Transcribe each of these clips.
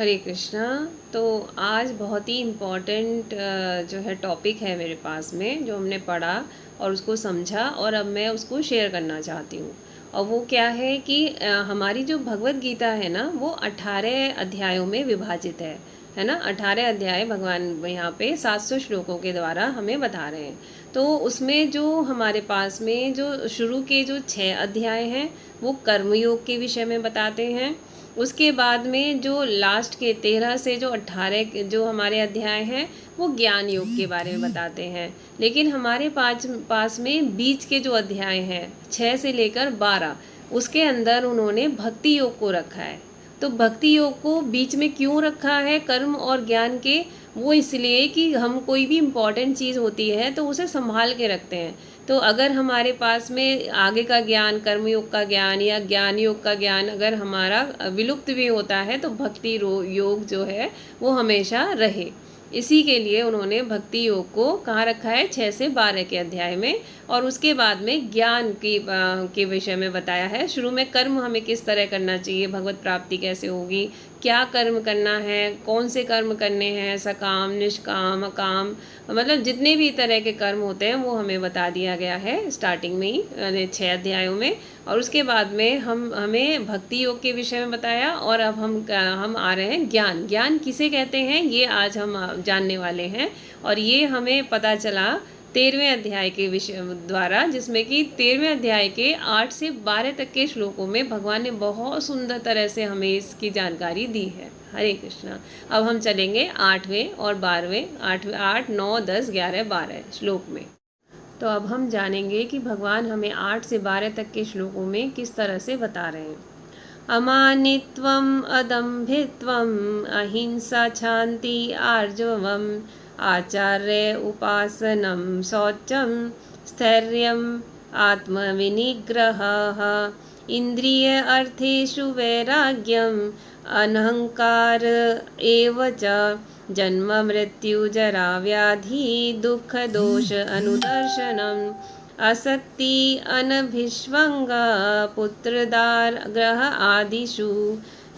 हरे कृष्णा। तो आज बहुत ही इम्पोर्टेंट जो है टॉपिक है मेरे पास में, जो हमने पढ़ा और उसको समझा और अब मैं उसको शेयर करना चाहती हूँ। और वो क्या है कि हमारी जो भगवत गीता है ना, वो 18 अध्यायों में विभाजित है ना। 18 अध्याय भगवान यहाँ पे 700 श्लोकों के द्वारा हमें बता रहे हैं। तो उसमें जो हमारे पास में जो शुरू के जो 6 अध्याय हैं वो कर्मयोग के विषय में बताते हैं। उसके बाद में जो लास्ट के 13 से जो 18 जो हमारे अध्याय हैं वो ज्ञान योग के बारे में बताते हैं। लेकिन हमारे पास में बीच के जो अध्याय हैं 6 से लेकर 12, उसके अंदर उन्होंने भक्ति योग को रखा है। तो भक्ति योग को बीच में क्यों रखा है कर्म और ज्ञान के? वो इसलिए कि हम कोई भी इम्पॉर्टेंट चीज़ होती है तो उसे संभाल के रखते हैं। तो अगर हमारे पास में आगे का ज्ञान, कर्मयोग का ज्ञान या ज्ञान योग का ज्ञान अगर हमारा विलुप्त भी होता है तो भक्ति योग जो है वो हमेशा रहे। इसी के लिए उन्होंने भक्ति योग को कहाँ रखा है, 6 से 12 के अध्याय में। और उसके बाद में ज्ञान के विषय में बताया है। शुरू में कर्म हमें किस तरह करना चाहिए, भगवत प्राप्ति कैसे होगी, क्या कर्म करना है, कौन से कर्म करने हैं, सकाम, निष्काम, अकाम, मतलब जितने भी तरह के कर्म होते हैं वो हमें बता दिया गया है स्टार्टिंग में ही 6 अध्यायों में। और उसके बाद में हमें भक्ति योग के विषय में बताया। और अब हम आ रहे हैं ज्ञान। ज्ञान किसे कहते हैं ये आज हम जानने वाले हैं। और ये हमें पता चला 13वें अध्याय के विषय द्वारा, जिसमें कि 13वें अध्याय के 8 से 12 तक के श्लोकों में भगवान ने बहुत सुंदर तरह से हमें इसकी जानकारी दी है। हरे कृष्णा। अब हम चलेंगे 8वें और 12वें, 8, 9, 10, 11, 12 श्लोक में। तो अब हम जानेंगे कि भगवान हमें 8 से 12 तक के श्लोकों में किस तरह से बता रहे हैं। अमानित्वम् अदम्भित्वम् अहिंसा शांति आर्जवम् आचार्य उपासनं शौचं स्थैर्यम् आत्मविनिग्रहः इंद्रिय अर्थेषु वैराग्यम् अनहंकार एव च जन्म मृत्यु जरा व्याधि दुख दोष अनुदर्शनम् आसक्ति अनभिष्वंगा पुत्रदार ग्रह आदिषु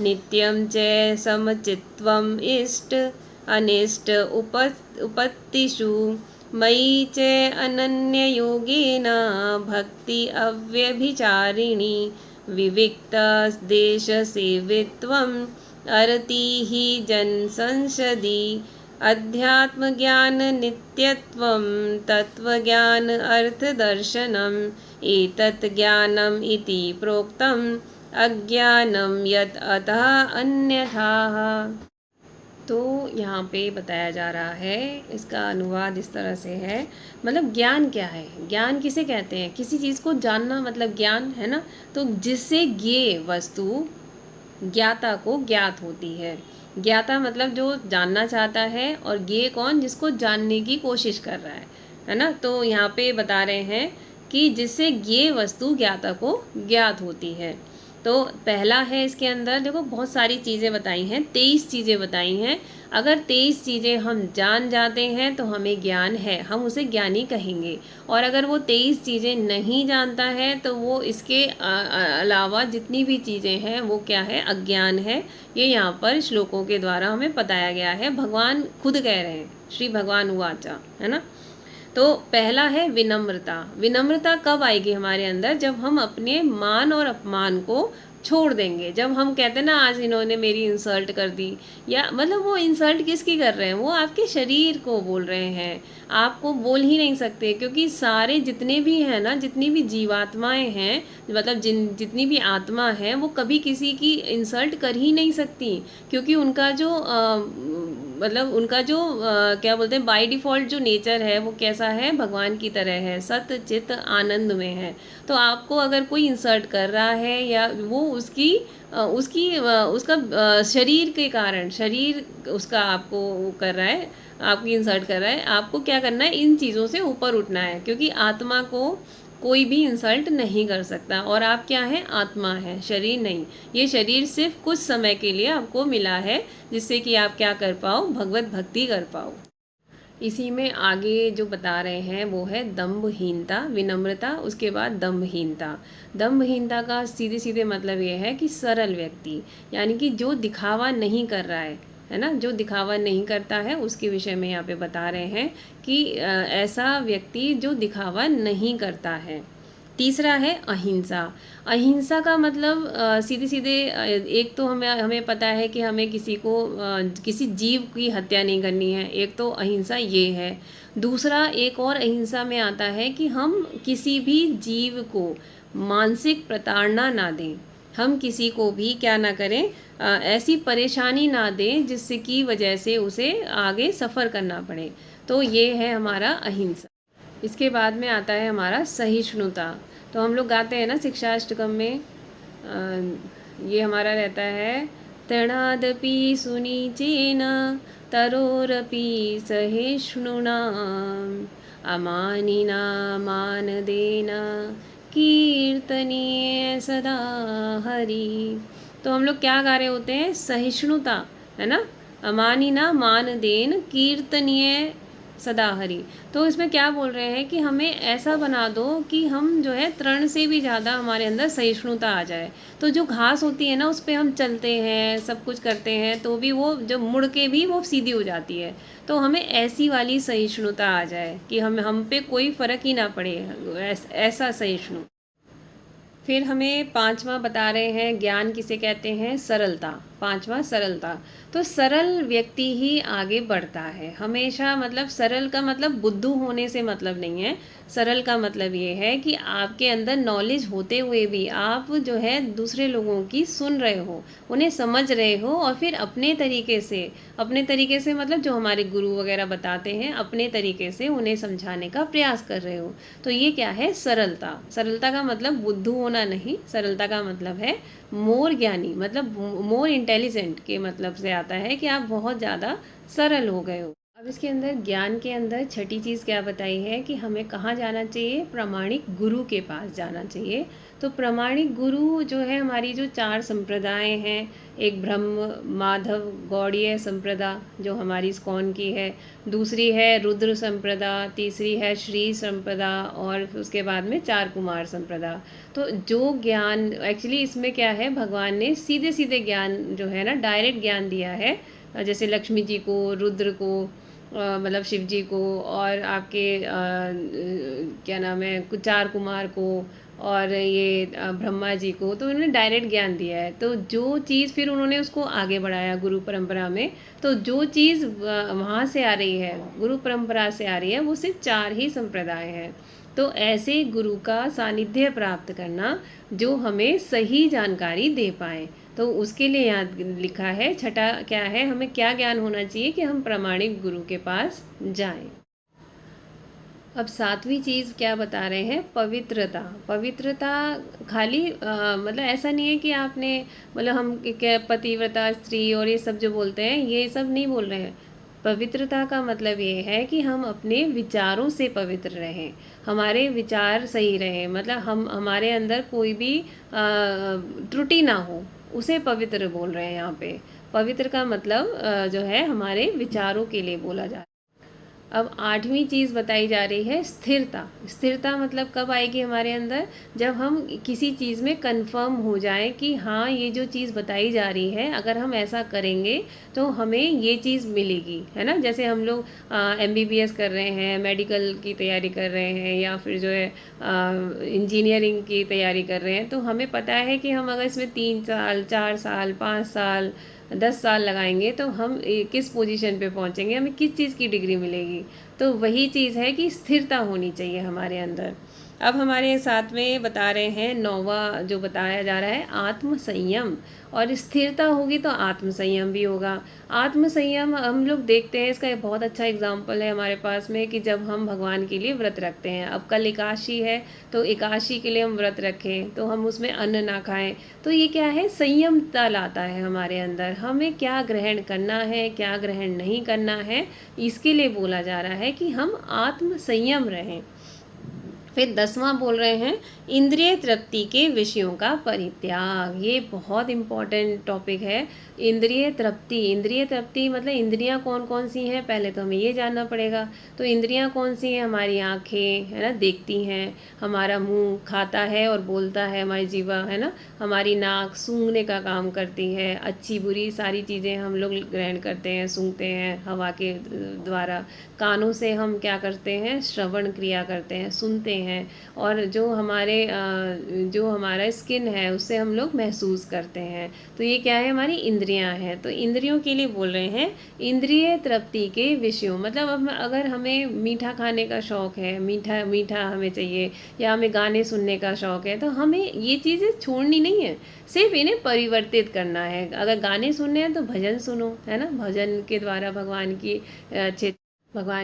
नित्यं च समचित्वम् इष्ट अनिष्ट उपत्तिषु मयि च अनन्ययोगेन भक्ति अव्यभिचारिणी विविक्त देश सेवित्वम् अरतिः जनसंसदि अध्यात्म ज्ञान नित्यत्वं तत्वज्ञान अर्थदर्शनम् एतत् ज्ञानम् इति प्रोक्तम् अज्ञानं यत् अतः अन्यथाः। तो यहाँ पे बताया जा रहा है, इसका अनुवाद इस तरह से है। मतलब ज्ञान क्या है, ज्ञान किसे कहते हैं? किसी चीज़ को जानना मतलब ज्ञान है ना। तो जिससे ज्ञेय वस्तु ज्ञाता को ज्ञात होती है। ज्ञाता मतलब जो जानना चाहता है, और ज्ञेय कौन? जिसको जानने की कोशिश कर रहा है ना। तो यहाँ पे बता रहे हैं कि जिससे ज्ञेय वस्तु ज्ञाता को ज्ञात होती है। तो पहला है, इसके अंदर देखो बहुत सारी चीज़ें बताई हैं, 23 चीज़ें बताई हैं। अगर 23 चीज़ें हम जान जाते हैं तो हमें ज्ञान है, हम उसे ज्ञानी कहेंगे। और अगर वो 23 चीज़ें नहीं जानता है तो वो इसके अलावा जितनी भी चीज़ें हैं वो क्या है? अज्ञान है। ये यहाँ पर श्लोकों के द्वारा हमें बताया गया है। भगवान खुद कह रहे हैं, श्री भगवान उवाचा, है ना। तो पहला है विनम्रता। विनम्रता कब आएगी हमारे अंदर? जब हम अपने मान और अपमान को छोड़ देंगे। जब हम कहते हैं ना आज इन्होंने मेरी इंसल्ट कर दी, या मतलब वो इंसल्ट किसकी कर रहे हैं? वो आपके शरीर को बोल रहे हैं। आपको बोल ही नहीं सकते, क्योंकि सारे जितने भी हैं ना, जितनी भी जीवात्माएं हैं, मतलब जितनी भी आत्मा है, वो कभी किसी की इंसल्ट कर ही नहीं सकती। क्योंकि उनका जो मतलब उनका जो क्या बोलते हैं, बाय डिफ़ॉल्ट जो नेचर है वो कैसा है? भगवान की तरह है, सत चित आनंद में है। तो आपको अगर कोई इंसल्ट कर रहा है या वो उसका शरीर के कारण, शरीर उसका आपको वो कर रहा है, आपकी इंसल्ट कर रहा है, आपको क्या करना है? इन चीज़ों से ऊपर उठना है। क्योंकि आत्मा को कोई भी इंसल्ट नहीं कर सकता। और आप क्या है? आत्मा है, शरीर नहीं। ये शरीर सिर्फ कुछ समय के लिए आपको मिला है, जिससे कि आप क्या कर पाओ? भगवत भक्ति कर पाओ। इसी में आगे जो बता रहे हैं वो है दम्भहीनता, विनम्रता, उसके बाद दम्भहीनता। दम्भहीनता का सीधे सीधे मतलब ये है कि सरल व्यक्ति, यानी कि जो दिखावा नहीं कर रहा है ना, जो दिखावा नहीं करता है उसके विषय में यहाँ पे बता रहे हैं कि ऐसा व्यक्ति जो दिखावा नहीं करता है। तीसरा है अहिंसा। अहिंसा का मतलब सीधे सीधे एक तो हमें हमें पता है कि हमें किसी जीव की हत्या नहीं करनी है, एक तो अहिंसा ये है। दूसरा एक और अहिंसा में आता है कि हम किसी भी जीव को मानसिक प्रताड़ना ना दें, हम किसी को भी क्या ना करें, ऐसी परेशानी ना दें जिससे की वजह से उसे आगे सफ़र करना पड़े। तो ये है हमारा अहिंसा। इसके बाद में आता है हमारा सहिष्णुता। तो हम लोग गाते हैं ना शिक्षाष्टकम में, ये हमारा रहता है, तृणादपि सुनीचेन तरोरपि सहिष्णुना अमानिना मानदेन कीर्तनीय सदा हरि। तो हम लोग क्या गा रहे होते हैं, सहिष्णुता, है ना, अमानिना मानदेन कीर्तनीय सदा हरि। तो इसमें क्या बोल रहे हैं कि हमें ऐसा बना दो कि हम जो है तृण से भी ज़्यादा हमारे अंदर सहिष्णुता आ जाए। तो जो घास होती है ना उस पर हम चलते हैं, सब कुछ करते हैं, तो भी वो जब मुड़ के भी वो सीधी हो जाती है। तो हमें ऐसी वाली सहिष्णुता आ जाए कि हम पे कोई फ़र्क ही ना पड़े, ऐसा सहिष्णु। फिर हमें पांचवा बता रहे हैं, ज्ञान किसे कहते हैं, सरलता। पांचवा सरलता। तो सरल व्यक्ति ही आगे बढ़ता है हमेशा। मतलब सरल का मतलब बुद्धू होने से मतलब नहीं है। सरल का मतलब ये है कि आपके अंदर नॉलेज होते हुए भी आप जो है दूसरे लोगों की सुन रहे हो, उन्हें समझ रहे हो, और फिर अपने तरीके से मतलब जो हमारे गुरु वगैरह बताते हैं अपने तरीके से उन्हें समझाने का प्रयास कर रहे हो। तो ये क्या है, सरलता। सरलता का मतलब बुद्धू होना नहीं, सरलता का मतलब है मोर ज्ञानी, मतलब मोर इंटेलिजेंट के मतलब से आता है कि आप बहुत ज़्यादा सरल हो गए हो। अब इसके अंदर ज्ञान के अंदर छठी चीज़ क्या बताई है कि हमें कहाँ जाना चाहिए, प्रामाणिक गुरु के पास जाना चाहिए। तो प्रामाणिक गुरु जो है, हमारी जो 4 संप्रदाय हैं, एक ब्रह्म माधव गौड़ीय संप्रदा जो हमारी इस्कॉन की है, दूसरी है रुद्र संप्रदा, तीसरी है श्री संप्रदा, और उसके बाद में 4 कुमार संप्रदा। तो जो ज्ञान एक्चुअली इसमें क्या है, भगवान ने सीधे सीधे ज्ञान जो है ना, डायरेक्ट ज्ञान दिया है। जैसे लक्ष्मी जी को, रुद्र को, मतलब शिव जी को, और आपके क्या नाम है, 4 कुमार को, और ये ब्रह्मा जी को, तो उन्होंने डायरेक्ट ज्ञान दिया है। तो जो चीज़ फिर उन्होंने उसको आगे बढ़ाया गुरु परंपरा में। तो जो चीज़ वहाँ से आ रही है, गुरु परंपरा से आ रही है, वो सिर्फ 4 ही संप्रदाय हैं। तो ऐसे गुरु का सानिध्य प्राप्त करना जो हमें सही जानकारी दे पाए, तो उसके लिए यहाँ लिखा है छठा क्या है, हमें क्या ज्ञान होना चाहिए कि हम प्रामाणिक गुरु के पास जाएं। अब 7वीं चीज़ क्या बता रहे हैं, पवित्रता। पवित्रता खाली मतलब ऐसा नहीं है कि आपने, मतलब हम क्या पतिव्रता स्त्री और ये सब जो बोलते हैं, ये सब नहीं बोल रहे हैं। पवित्रता का मतलब ये है कि हम अपने विचारों से पवित्र रहें, हमारे विचार सही रहें, मतलब हमारे अंदर कोई भी त्रुटि ना हो, उसे पवित्र बोल रहे हैं यहाँ पे। पवित्र का मतलब जो है हमारे विचारों के लिए बोला जा रहा है। अब 8वीं चीज़ बताई जा रही है, स्थिरता। स्थिरता मतलब कब आएगी हमारे अंदर, जब हम किसी चीज़ में कंफर्म हो जाए कि हाँ ये जो चीज़ बताई जा रही है, अगर हम ऐसा करेंगे तो हमें ये चीज़ मिलेगी, है ना। जैसे हम लोग MBBS कर रहे हैं, मेडिकल की तैयारी कर रहे हैं, या फिर जो है इंजीनियरिंग की तैयारी कर रहे हैं, तो हमें पता है कि हम अगर इसमें 3 साल 4 साल 5 साल 10 साल लगाएंगे तो हम किस पोजीशन पे पहुंचेंगे, हमें किस चीज़ की डिग्री मिलेगी। तो वही चीज़ है कि स्थिरता होनी चाहिए हमारे अंदर। अब हमारे साथ में बता रहे हैं 9वां जो बताया जा रहा है, आत्म संयम। और स्थिरता होगी तो आत्म संयम भी होगा। आत्म संयम हम लोग देखते हैं, इसका एक बहुत अच्छा एग्जाम्पल है हमारे पास में कि जब हम भगवान के लिए व्रत रखते हैं, अब कल एकादशी है, तो एकादशी के लिए हम व्रत रखें तो हम उसमें अन्न ना खाएं, तो ये क्या है, संयमता लाता है हमारे अंदर। हमें क्या ग्रहण करना है, क्या ग्रहण नहीं करना है, इसके लिए बोला जा रहा है कि हम आत्म संयम रहें। फिर 10वां बोल रहे हैं इंद्रिय तृप्ति के विषयों का परित्याग। ये बहुत इम्पोर्टेंट टॉपिक है। इंद्रिय तृप्ति मतलब इंद्रियां कौन कौन सी हैं, पहले तो हमें ये जानना पड़ेगा। तो इंद्रियां कौन सी हैं? हमारी आँखें है ना, देखती हैं। हमारा मुंह खाता है और बोलता है, हमारी जीवा है ना। हमारी नाक सूंघने का काम करती है, अच्छी बुरी सारी चीज़ें हम लोग ग्रहण करते हैं, सूंघते हैं हवा के द्वारा। कानों से हम क्या करते हैं? श्रवण क्रिया करते हैं, सुनते हैं। और जो हमारा स्किन है उससे हम लोग महसूस करते हैं। तो ये क्या है? हमारी इंद्रियां हैं। तो इंद्रियों के लिए बोल रहे हैं इंद्रिय तृप्ति के विषयों। मतलब अब अगर हमें मीठा खाने का शौक है, मीठा मीठा हमें चाहिए, या हमें गाने सुनने का शौक है, तो हमें ये चीज़ें छोड़नी नहीं है, सिर्फ इन्हें परिवर्तित करना है। अगर गाने सुनने हैं तो भजन सुनो, है ना। भजन के द्वारा भगवान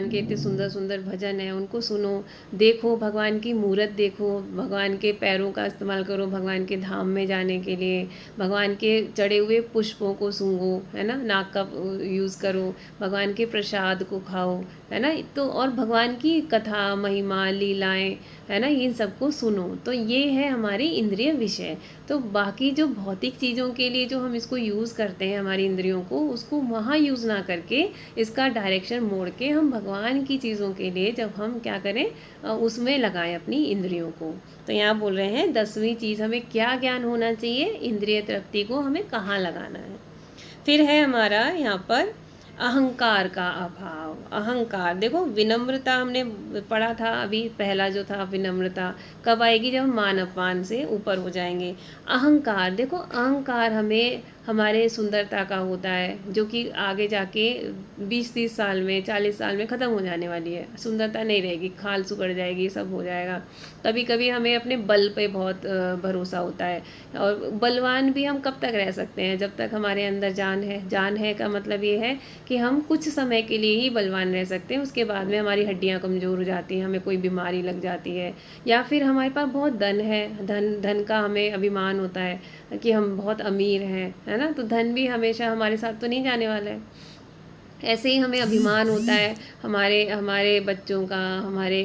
के इतने सुंदर सुंदर भजन हैं, उनको सुनो। देखो भगवान की मूरत देखो, भगवान के पैरों का इस्तेमाल करो भगवान के धाम में जाने के लिए। भगवान के चढ़े हुए पुष्पों को सूंघो, है ना, नाक का यूज़ करो। भगवान के प्रसाद को खाओ, है ना। तो और भगवान की कथा महिमा लीलाएं, है ना, इन सबको सुनो। तो ये है हमारी इंद्रिय विषय। तो बाकी जो भौतिक चीज़ों के लिए जो हम इसको यूज़ करते हैं हमारी इंद्रियों को, उसको वहाँ यूज़ ना करके इसका डायरेक्शन मोड़ के हम भगवान की चीज़ों के लिए जब हम क्या करें, उसमें लगाएं अपनी इंद्रियों को। तो यहाँ बोल रहे हैं 10वीं चीज़ हमें क्या ज्ञान होना चाहिए, इंद्रिय तृप्ति को हमें कहाँ लगाना है। फिर है हमारा यहाँ पर अहंकार का अभाव। अहंकार देखो, विनम्रता हमने पढ़ा था अभी, पहला जो था विनम्रता कब आएगी? जब हम मान अपमान से ऊपर हो जाएंगे। अहंकार देखो, अहंकार हमें हमारे सुंदरता का होता है, जो कि आगे जाके 20-30 साल में 40 साल में ख़त्म हो जाने वाली है। सुंदरता नहीं रहेगी, खाल सुकड़ जाएगी, सब हो जाएगा। कभी कभी हमें अपने बल पे बहुत भरोसा होता है। और बलवान भी हम कब तक रह सकते हैं? जब तक हमारे अंदर जान है। जान है का मतलब ये है कि हम कुछ समय के लिए ही बलवान रह सकते हैं, उसके बाद में हमारी हड्डियां कमज़ोर हो जाती हैं, हमें कोई बीमारी लग जाती है। या फिर हमारे पास बहुत धन है, धन का हमें अभिमान होता है कि हम बहुत अमीर हैं, है ना। तो धन भी हमेशा हमारे साथ तो नहीं जाने वाला है। ऐसे ही हमें अभिमान होता है हमारे हमारे बच्चों का, हमारे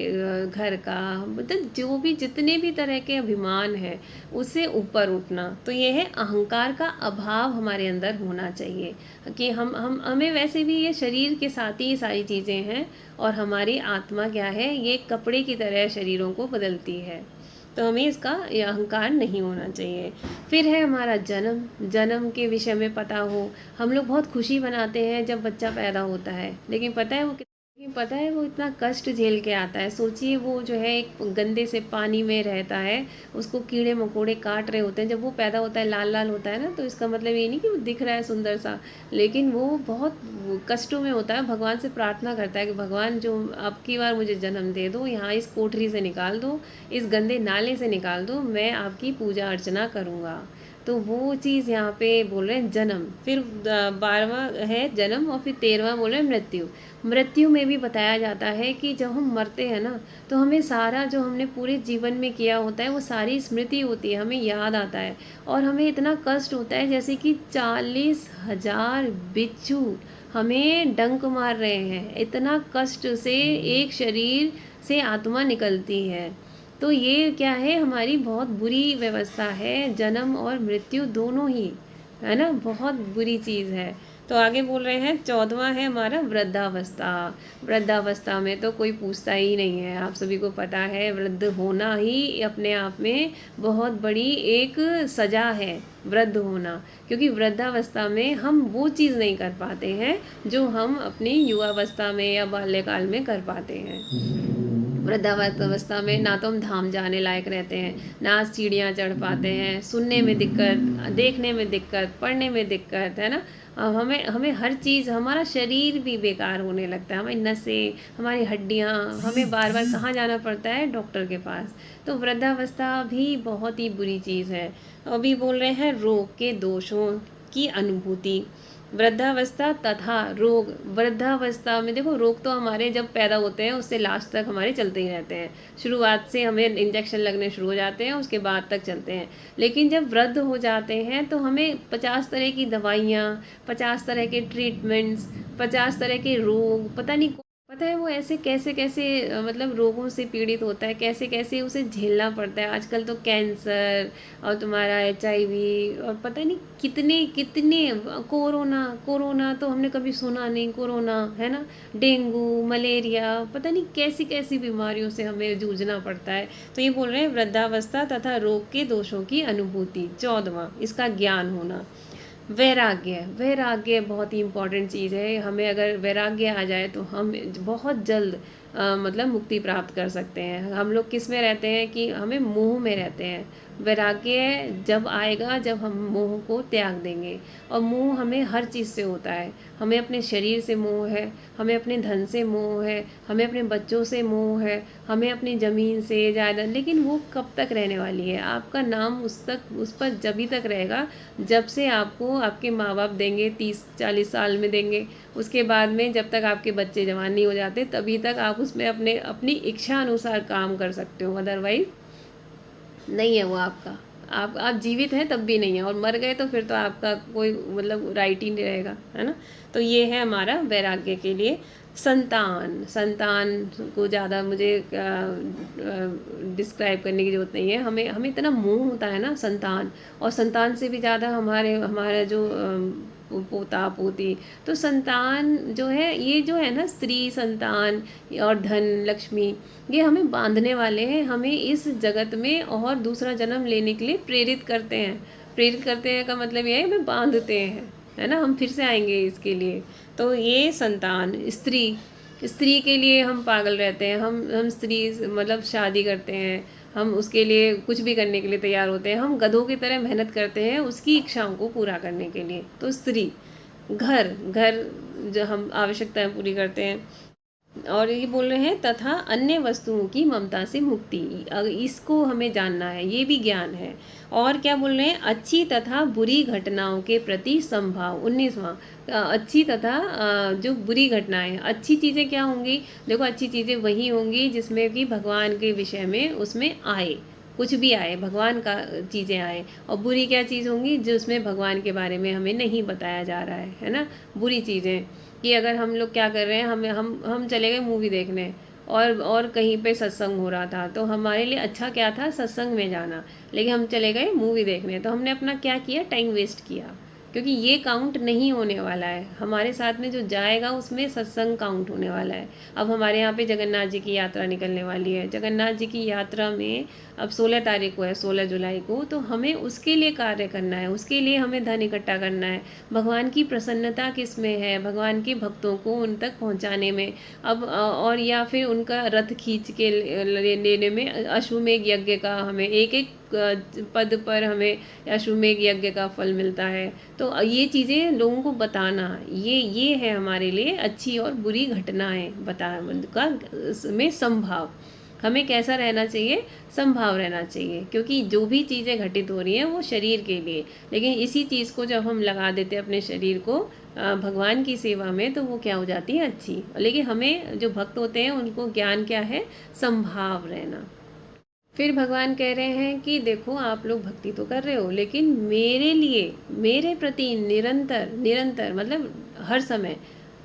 घर का, मतलब जो भी जितने भी तरह के अभिमान है उससे ऊपर उठना। तो ये है अहंकार का अभाव हमारे अंदर होना चाहिए कि हम हमें वैसे भी ये शरीर के साथ ही ये सारी चीज़ें हैं, और हमारी आत्मा क्या है, ये कपड़े की तरह शरीरों को बदलती है। तो हमें इसका ये अहंकार नहीं होना चाहिए। फिर है हमारा जन्म। जन्म के विषय में पता हो, हम लोग बहुत खुशी मनाते हैं जब बच्चा पैदा होता है, लेकिन पता है वो इतना कष्ट झेल के आता है। सोचिए वो जो है एक गंदे से पानी में रहता है, उसको कीड़े मकोड़े काट रहे होते हैं। जब वो पैदा होता है लाल लाल होता है ना, तो इसका मतलब ये नहीं कि वो दिख रहा है सुंदर सा, लेकिन वो बहुत कष्टों में होता है। भगवान से प्रार्थना करता है कि भगवान जो अब की बार मुझे जन्म दे दो, यहाँ इस कोठरी से निकाल दो, इस गंदे नाले से निकाल दो, मैं आपकी पूजा अर्चना करूँगा। तो वो चीज़ यहाँ पे बोल रहे हैं जन्म। फिर 12वां है जन्म, और फिर 13वां बोल रहे हैं मृत्यु। मृत्यु में भी बताया जाता है कि जब हम मरते हैं ना, तो हमें सारा जो हमने पूरे जीवन में किया होता है वो सारी स्मृति होती है, हमें याद आता है। और हमें इतना कष्ट होता है जैसे कि 40,000 बिच्छू हमें डंक मार रहे हैं। इतना कष्ट से एक शरीर से आत्मा निकलती है। तो ये क्या है, हमारी बहुत बुरी व्यवस्था है, जन्म और मृत्यु दोनों ही, है ना, बहुत बुरी चीज़ है। तो आगे बोल रहे हैं 14वां है हमारा वृद्धावस्था। वृद्धावस्था में तो कोई पूछता ही नहीं है, आप सभी को पता है वृद्ध होना ही अपने आप में बहुत बड़ी एक सजा है, वृद्ध होना। क्योंकि वृद्धावस्था में हम वो चीज़ नहीं कर पाते हैं जो हम अपनी युवावस्था में या बाल्यकाल में कर पाते हैं। वृद्धावस्था में ना तो हम धाम जाने लायक रहते हैं, ना सीढ़ियाँ चढ़ पाते हैं, सुनने में दिक्कत, देखने में दिक्कत, पढ़ने में दिक्कत, है ना। हमें हमें हर चीज़, हमारा शरीर भी बेकार होने लगता है, हमारी नसें, हमारी हड्डियाँ, हमें बार बार कहाँ जाना पड़ता है, डॉक्टर के पास। तो वृद्धावस्था भी बहुत ही बुरी चीज़ है। अभी बोल रहे हैं रोग के दोषों की अनुभूति। वृद्धावस्था तथा रोग। वृद्धावस्था में देखो, रोग तो हमारे जब पैदा होते हैं उससे लास्ट तक हमारे चलते ही रहते हैं। शुरुआत से हमें इंजेक्शन लगने शुरू हो जाते हैं, उसके बाद तक चलते हैं। लेकिन जब वृद्ध हो जाते हैं तो हमें 50 तरह की दवाइयाँ, 50 तरह के ट्रीटमेंट्स, 50 तरह के रोग, पता है वो ऐसे कैसे कैसे मतलब रोगों से पीड़ित होता है, कैसे कैसे उसे झेलना पड़ता है। आजकल तो कैंसर और तुम्हारा HIV और पता नहीं कितने कितने कोरोना कोरोना तो हमने कभी सुना नहीं, कोरोना है ना, डेंगू, मलेरिया, पता नहीं कैसी कैसी बीमारियों से हमें जूझना पड़ता है। तो ये बोल रहे हैं वृद्धावस्था तथा रोग के दोषों की अनुभूति, 14वां इसका ज्ञान होना। वैराग्य, वैराग्य बहुत ही इम्पॉर्टेंट चीज़ है। हमें अगर वैराग्य आ जाए तो हम बहुत जल्द मतलब मुक्ति प्राप्त कर सकते हैं। हम लोग किस में रहते हैं कि हमें मोह में रहते हैं। वैराग्य जब आएगा जब हम मोह को त्याग देंगे। और मोह हमें हर चीज़ से होता है। हमें अपने शरीर से मोह है, हमें अपने धन से मोह है, हमें अपने बच्चों से मोह है, हमें अपनी ज़मीन से जायदाद, लेकिन वो कब तक रहने वाली है? आपका नाम उस पर जभी तक रहेगा जब से आपको आपके माँ बाप देंगे, 30-40 साल में देंगे। उसके बाद में जब तक आपके बच्चे जवान नहीं हो जाते तभी तक आप उसमें अपनी इच्छा अनुसार काम कर सकते हो, अदरवाइज नहीं है वो आपका। आप जीवित हैं तब भी नहीं है, और मर गए तो फिर तो आपका कोई मतलब राइट ही नहीं रहेगा, है ना। तो ये है हमारा वैराग्य के लिए। संतान, संतान को ज़्यादा मुझे डिस्क्राइब करने की ज़रूरत नहीं है। हमें हमें इतना मोह होता है ना संतान, और संतान से भी ज़्यादा हमारा जो पोता पोती। तो संतान जो है, ये जो है ना, स्त्री संतान और धन लक्ष्मी, ये हमें बांधने वाले हैं, हमें इस जगत में और दूसरा जन्म लेने के लिए प्रेरित करते हैं। प्रेरित करते हैं का मतलब ये है हमें बांधते हैं, है ना, हम फिर से आएंगे इसके लिए। तो ये संतान, स्त्री, स्त्री के लिए हम पागल रहते हैं। हम स्त्री मतलब शादी करते हैं, हम उसके लिए कुछ भी करने के लिए तैयार होते हैं, हम गधों की तरह मेहनत करते हैं उसकी इच्छाओं को पूरा करने के लिए। तो स्त्री, घर, घर जो हम आवश्यकताएं पूरी करते हैं। और ये बोल रहे हैं तथा अन्य वस्तुओं की ममता से मुक्ति, इसको हमें जानना है, ये भी ज्ञान है। और क्या बोल रहे हैं, अच्छी तथा बुरी घटनाओं के प्रति संभाव, 19वां। अच्छी तथा जो बुरी घटनाएं, अच्छी चीज़ें क्या होंगी? देखो अच्छी चीज़ें वही होंगी जिसमें कि भगवान के विषय में उसमें आए, कुछ भी आए, भगवान का चीज़ें आए। और बुरी क्या चीज़ होंगी? जिसमें भगवान के बारे में हमें नहीं बताया जा रहा है ना, बुरी चीज़ें। कि अगर हम लोग क्या कर रहे हैं, हम चले गए मूवी देखने, और कहीं पे सत्संग हो रहा था, तो हमारे लिए अच्छा क्या था? सत्संग में जाना। लेकिन हम चले गए मूवी देखने, तो हमने अपना क्या किया? टाइम वेस्ट किया। क्योंकि ये काउंट नहीं होने वाला है, हमारे साथ में जो जाएगा उसमें सत्संग काउंट होने वाला है। अब हमारे यहाँ पे जगन्नाथ जी की यात्रा निकलने वाली है। जगन्नाथ जी की यात्रा में अब 16 तारीख को है, 16 जुलाई को, तो हमें उसके लिए कार्य करना है, उसके लिए हमें धन इकट्ठा करना है। भगवान की प्रसन्नता किस में है? भगवान के भक्तों को उन तक पहुँचाने में। अब और या फिर उनका रथ खींच के लेने में। अश्वमेघ यज्ञ का हमें एक एक पद पर हमें अश्वमेघ यज्ञ का फल मिलता है। तो ये चीज़ें लोगों को बताना, ये है हमारे लिए अच्छी और बुरी घटनाएं बता का में संभाव। हमें कैसा रहना चाहिए? संभाव रहना चाहिए। क्योंकि जो भी चीज़ें घटित हो रही हैं वो शरीर के लिए, लेकिन इसी चीज़ को जब हम लगा देते हैं अपने शरीर को भगवान की सेवा में, तो वो क्या हो जाती है? अच्छी। लेकिन हमें जो भक्त होते हैं उनको ज्ञान क्या है? संभाव रहना। फिर भगवान कह रहे हैं कि देखो आप लोग भक्ति तो कर रहे हो, लेकिन मेरे लिए, मेरे प्रति निरंतर, निरंतर मतलब हर समय,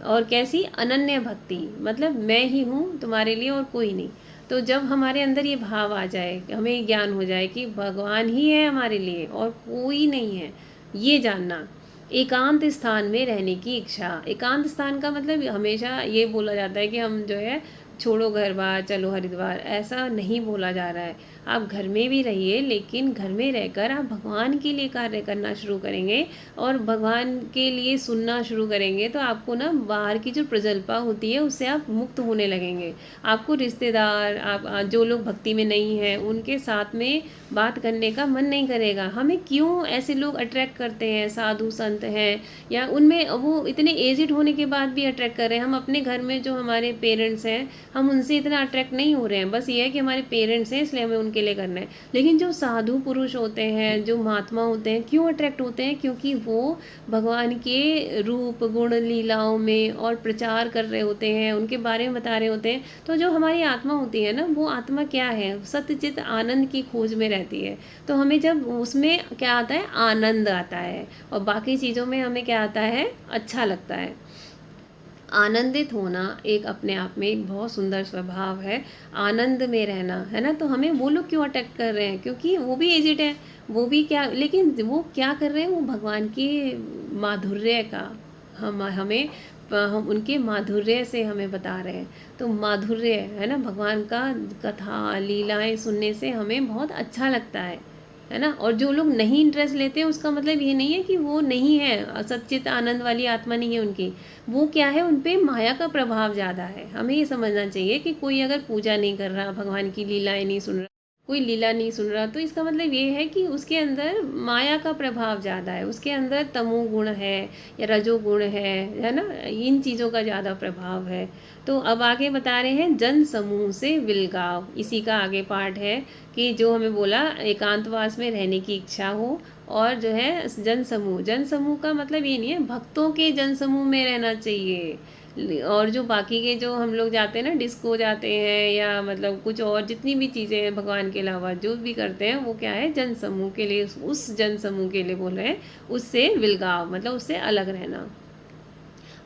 और कैसी? अनन्य भक्ति, मतलब मैं ही हूँ तुम्हारे लिए और कोई नहीं। तो जब हमारे अंदर ये भाव आ जाए, हमें ज्ञान हो जाए कि भगवान ही है हमारे लिए और कोई नहीं है, ये जानना। एकांत स्थान में रहने की इच्छा। एकांत स्थान का मतलब हमेशा ये बोला जाता है कि हम जो है छोड़ो घर बार चलो हरिद्वार, ऐसा नहीं बोला जा रहा है। आप घर में भी रहिए, लेकिन घर में रहकर आप भगवान के लिए कार्य करना शुरू करेंगे और भगवान के लिए सुनना शुरू करेंगे, तो आपको ना बाहर की जो प्रजल्पा होती है उससे आप मुक्त होने लगेंगे। आपको रिश्तेदार, आप जो लोग भक्ति में नहीं हैं उनके साथ में बात करने का मन नहीं करेगा। हमें क्यों ऐसे लोग अट्रैक्ट करते हैं? साधु संत हैं या उनमें वो इतने एजिड होने के बाद भी अट्रैक्ट कर रहे हैं। हम अपने घर में जो हमारे पेरेंट्स हैं, हम उनसे इतना अट्रैक्ट नहीं हो रहे हैं, बस ये है कि हमारे पेरेंट्स हैं इसलिए हमें उनके लिए करना है। लेकिन जो साधु पुरुष होते हैं, जो महात्मा होते हैं, क्यों अट्रैक्ट होते हैं? क्योंकि वो भगवान के रूप गुण लीलाओं में और प्रचार कर रहे होते हैं, उनके बारे में बता रहे होते हैं। तो जो हमारी आत्मा होती है ना, वो आत्मा क्या है? सत्यचित आनंद की खोज में रहती है। तो हमें जब उसमें क्या आता है? आनंद आता है, और बाकी चीज़ों में हमें क्या आता है? अच्छा लगता है। आनंदित होना एक अपने आप में एक बहुत सुंदर स्वभाव है। आनंद में रहना, है ना? तो हमें वो लोग क्यों अटैक कर रहे हैं? क्योंकि वो भी एजिड है, वो भी क्या, लेकिन वो क्या कर रहे हैं? वो भगवान के माधुर्य का हमें हम उनके माधुर्य से हमें बता रहे हैं। तो माधुर्य, है ना, भगवान का कथा लीलाएं सुनने से हमें बहुत अच्छा लगता है ना? और जो लोग नहीं इंटरेस्ट लेते हैं उसका मतलब ये नहीं है कि वो नहीं है, सच्चित आनंद वाली आत्मा नहीं है उनकी। वो क्या है, उन पे माया का प्रभाव ज़्यादा है। हमें ये समझना चाहिए कि कोई अगर पूजा नहीं कर रहा, भगवान की लीलाएं नहीं सुन रहा, कोई लीला नहीं सुन रहा, तो इसका मतलब ये है कि उसके अंदर माया का प्रभाव ज़्यादा है, उसके अंदर तमोगुण है या रजोगुण है ना? इन चीज़ों का ज़्यादा प्रभाव है। तो अब आगे बता रहे हैं, जन समूह से विलगाव, इसी का आगे पार्ट है कि जो हमें बोला एकांतवास में रहने की इच्छा हो, और जो है जन समूह का मतलब ये नहीं है भक्तों के जन समूह में रहना चाहिए। और जो बाकी के जो हम लोग जाते हैं ना, डिस्को जाते हैं या मतलब कुछ और जितनी भी चीज़ें हैं भगवान के अलावा जो भी करते हैं, वो क्या है, जन समूह के लिए, उस जन समूह के लिए बोल रहे हैं। उससे विलगाव मतलब उससे अलग रहना।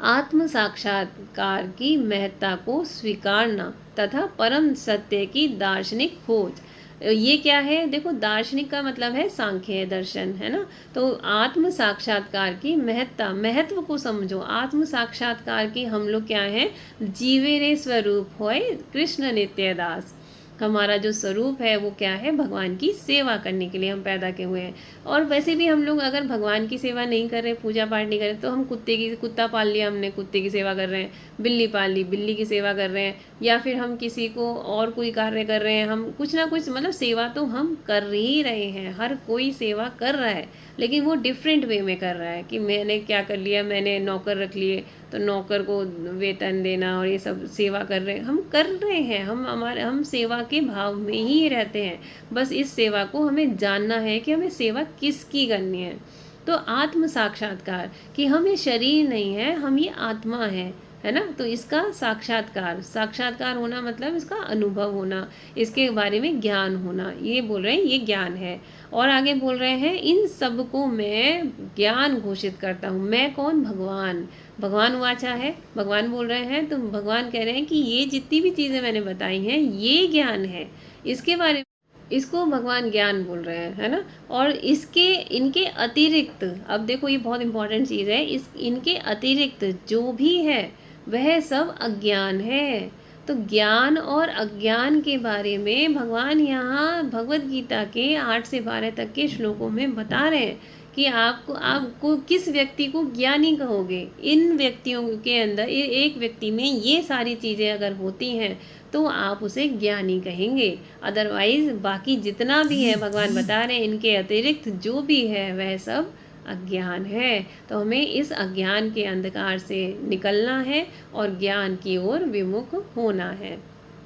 आत्म साक्षात्कार की महत्ता को स्वीकारना तथा परम सत्य की दार्शनिक खोज। ये क्या है? देखो, दार्शनिक का मतलब है सांख्य दर्शन, है ना? तो आत्म साक्षात्कार की महत्ता, महत्व को समझो। आत्म साक्षात्कार की हम लोग क्या है? जीवेरे स्वरूप होय कृष्ण नित्य दास। हमारा जो स्वरूप है वो क्या है? भगवान की सेवा करने के लिए हम पैदा किए हुए हैं। और वैसे भी हम लोग अगर भगवान की सेवा नहीं कर रहे, पूजा पाठ नहीं कर रहे, तो हम कुत्ता पाल लिया हमने, कुत्ते की सेवा कर रहे हैं, बिल्ली पाल ली, बिल्ली की सेवा कर रहे हैं, या फिर हम किसी को और कोई कार्य कर रहे हैं, हम कुछ ना कुछ मतलब सेवा तो हम कर ही रहे हैं। हर कोई सेवा कर रहा है, लेकिन वो डिफरेंट वे में कर रहा है कि मैंने क्या कर लिया, मैंने नौकर रख लिए तो नौकर को वेतन देना और ये सब सेवा कर रहे हैं, हम कर रहे हैं, हम सेवा के भाव में ही रहते हैं। बस इस सेवा को हमें जानना है कि हमें सेवा किसकी करनी है। तो आत्म साक्षात्कार कि हम ये शरीर नहीं है, हम ये आत्मा है ना? तो इसका साक्षात्कार, साक्षात्कार होना मतलब इसका अनुभव होना, इसके बारे में ज्ञान होना, ये बोल रहे हैं, ये ज्ञान है। और आगे बोल रहे हैं, इन सब को मैं ज्ञान घोषित करता हूँ। मैं कौन? भगवान। भगवान वाचा है, भगवान बोल रहे हैं, तो भगवान कह रहे हैं कि ये जितनी भी चीज़ें मैंने बताई हैं ये ज्ञान है, इसके बारे में, इसको भगवान ज्ञान बोल रहे हैं, है ना? और इसके इनके अतिरिक्त, अब देखो ये बहुत इंपॉर्टेंट चीज़ है, इस इनके अतिरिक्त जो भी है वह सब अज्ञान है। तो ज्ञान और अज्ञान के बारे में भगवान यहाँ भगवत गीता के 8 से 12 तक के श्लोकों में बता रहे हैं कि आपको किस व्यक्ति को ज्ञानी कहोगे। इन व्यक्तियों के अंदर, एक व्यक्ति में ये सारी चीज़ें अगर होती हैं तो आप उसे ज्ञानी कहेंगे। अदरवाइज बाकी जितना भी है, भगवान बता रहे हैं, इनके अतिरिक्त जो भी है वह सब अज्ञान है। तो हमें इस अज्ञान के अंधकार से निकलना है और ज्ञान की ओर विमुख होना है,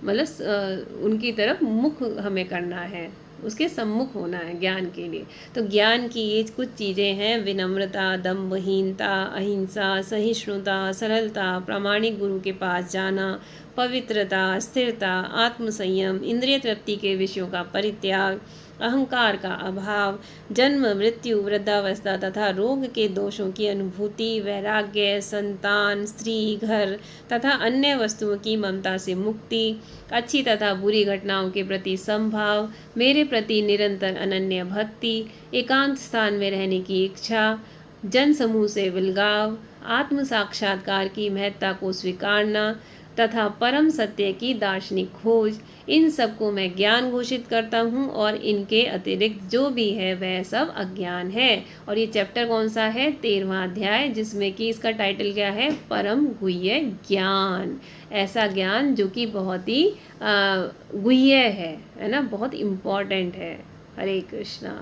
मतलब उनकी तरफ मुख हमें करना है, उसके सम्मुख होना है ज्ञान के लिए। तो ज्ञान की ये कुछ चीज़ें हैं: विनम्रता, दम्भहीनता, अहिंसा, सहिष्णुता, सरलता, प्रामाणिक गुरु के पास जाना, पवित्रता, स्थिरता, आत्मसंयम, इंद्रिय तृप्ति के विषयों का परित्याग, अहंकार का अभाव, जन्म मृत्यु वृद्धावस्था तथा रोग के दोषों की अनुभूति, वैराग्य, संतान, स्त्री, घर तथा अन्य वस्तुओं की ममता से मुक्ति, अच्छी तथा बुरी घटनाओं के प्रति समभाव, मेरे प्रति निरंतर अनन्य भक्ति, एकांत स्थान में रहने की इच्छा, जन समूह से विलगाव, आत्म साक्षात्कार की महत्ता को स्वीकारना तथा परम सत्य की दार्शनिक खोज, इन सब को मैं ज्ञान घोषित करता हूँ और इनके अतिरिक्त जो भी है वह सब अज्ञान है। और ये चैप्टर कौन सा है? 13वां अध्याय, जिसमें कि इसका टाइटल क्या है? परम गुह्य ज्ञान। ऐसा ज्ञान जो कि बहुत ही गुह्य है ना, बहुत इम्पॉर्टेंट है। हरे कृष्णा।